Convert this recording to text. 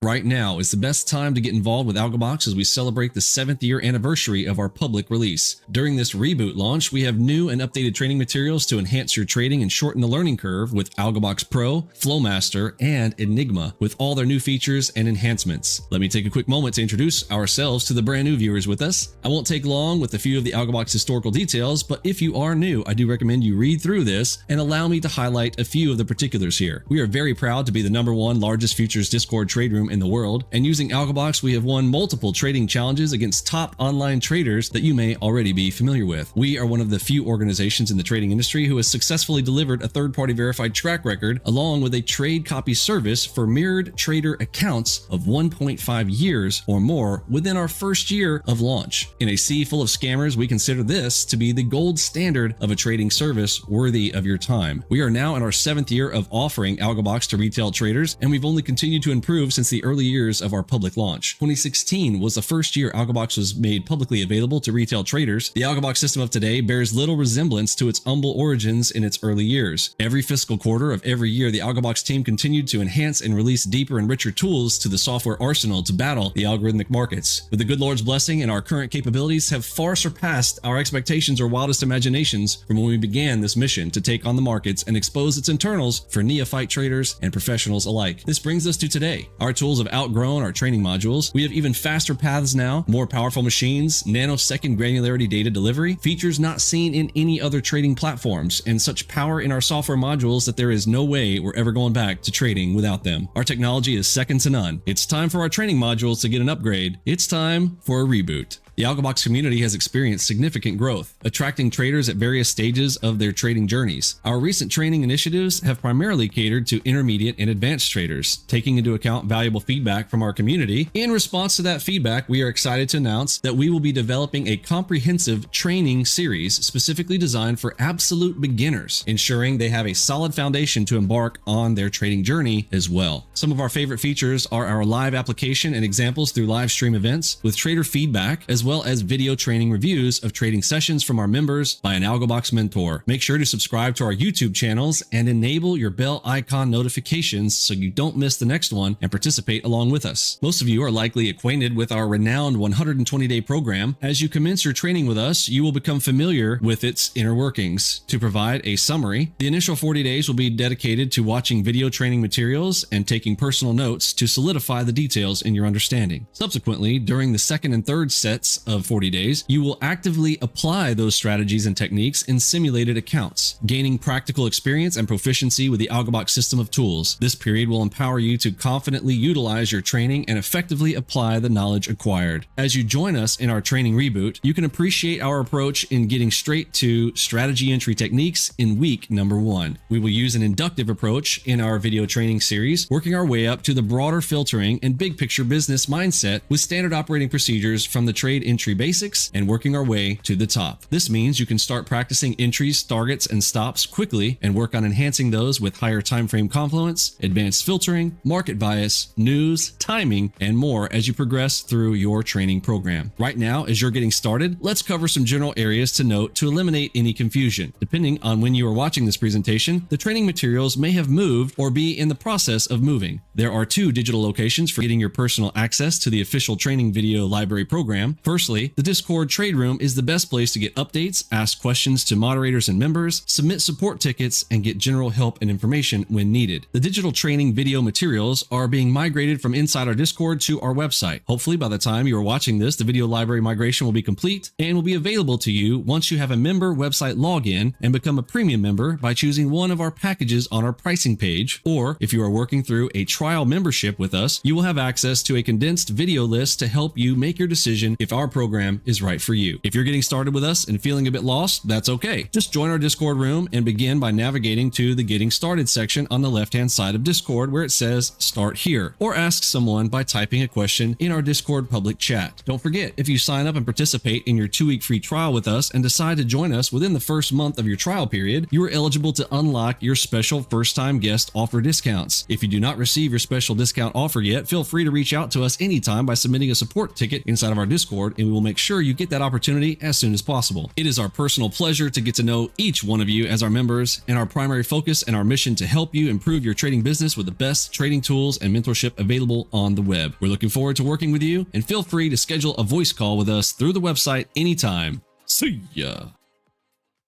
Right now is the best time to get involved with AlgoBox as we celebrate the 7th year anniversary of our public release. During this reboot launch, we have new and updated training materials to enhance your trading and shorten the learning curve with AlgoBox Pro, Flowmaster, and Enigma with all their new features and enhancements. Let me take a quick moment to introduce ourselves to the brand new viewers with us. I won't take long with a few of the AlgoBox historical details, but if you are new, I do recommend you read through this and allow me to highlight a few of the particulars here. We are very proud to be the #1 largest futures Discord trade room in the world, and using AlgoBox, we have won multiple trading challenges against top online traders that you may already be familiar with. We are one of the few organizations in the trading industry who has successfully delivered a third-party verified track record along with a trade copy service for mirrored trader accounts of 1.5 years or more within our first year of launch. In a sea full of scammers, we consider this to be the gold standard of a trading service worthy of your time. We are now in our 7th year of offering AlgoBox to retail traders, and we've only continued to improve since the early years of our public launch. 2016 was the first year AlgoBox was made publicly available to retail traders. The AlgoBox system of today bears little resemblance to its humble origins in its early years. Every fiscal quarter of every year, the AlgoBox team continued to enhance and release deeper and richer tools to the software arsenal to battle the algorithmic markets. With the good Lord's blessing, and our current capabilities have far surpassed our expectations or wildest imaginations from when we began this mission to take on the markets and expose its internals for neophyte traders and professionals alike. This brings us to today. Our tools have outgrown our training modules. We have even faster paths now, more powerful machines, nanosecond granularity data delivery, features not seen in any other trading platforms, and such power in our software modules that there is no way we're ever going back to trading without them. Our technology is second to none. It's time for our training modules to get an upgrade. It's time for a reboot. The AlgoBox community has experienced significant growth, attracting traders at various stages of their trading journeys. Our recent training initiatives have primarily catered to intermediate and advanced traders, taking into account valuable feedback from our community. In response to that feedback, we are excited to announce that we will be developing a comprehensive training series specifically designed for absolute beginners, ensuring they have a solid foundation to embark on their trading journey as well. Some of our favorite features are our live application and examples through live stream events with trader feedback, as well as video training reviews of trading sessions from our members by an AlgoBox mentor. Make sure to subscribe to our YouTube channels and enable your bell icon notifications so you don't miss the next one and participate along with us. Most of you are likely acquainted with our renowned 120-day program. As you commence your training with us, you will become familiar with its inner workings. To provide a summary, the initial 40 days will be dedicated to watching video training materials and taking personal notes to solidify the details in your understanding. Subsequently, during the second and third sets of 40 days, you will actively apply those strategies and techniques in simulated accounts, gaining practical experience and proficiency with the AlgoBox system of tools. This period will empower you to confidently utilize your training and effectively apply the knowledge acquired. As you join us in our training reboot, you can appreciate our approach in getting straight to strategy entry techniques in week number 1. We will use an inductive approach in our video training series, working our way up to the broader filtering and big picture business mindset with standard operating procedures from the trade entry basics and working our way to the top. This means you can start practicing entries, targets, and stops quickly and work on enhancing those with higher time frame confluence, advanced filtering, market bias, news, timing, and more as you progress through your training program. Right now, as you're getting started, let's cover some general areas to note to eliminate any confusion. Depending on when you are watching this presentation, the training materials may have moved or be in the process of moving. There are 2 digital locations for getting your personal access to the official training video library program. Firstly, the Discord trade room is the best place to get updates, ask questions to moderators and members, submit support tickets, and get general help and information when needed. The digital training video materials are being migrated from inside our Discord to our website. Hopefully, by the time you are watching this, the video library migration will be complete and will be available to you once you have a member website login and become a premium member by choosing one of our packages on our pricing page, or if you are working through a trial membership with us, you will have access to a condensed video list to help you make your decision if our program is right for you. If you're getting started with us and feeling a bit lost, that's okay. Just join our Discord room and begin by navigating to the Getting Started section on the left-hand side of Discord where it says Start Here, or ask someone by typing a question in our Discord public chat. Don't forget, if you sign up and participate in your 2-week free trial with us and decide to join us within the first month of your trial period, you are eligible to unlock your special first-time guest offer discounts. If you do not receive your special discount offer yet, feel free to reach out to us anytime by submitting a support ticket inside of our Discord board, and we will make sure you get that opportunity as soon as possible. It is our personal pleasure to get to know each one of you as our members, and our primary focus and our mission to help you improve your trading business with the best trading tools and mentorship available on the web. We're looking forward to working with you, and feel free to schedule a voice call with us through the website anytime. See ya!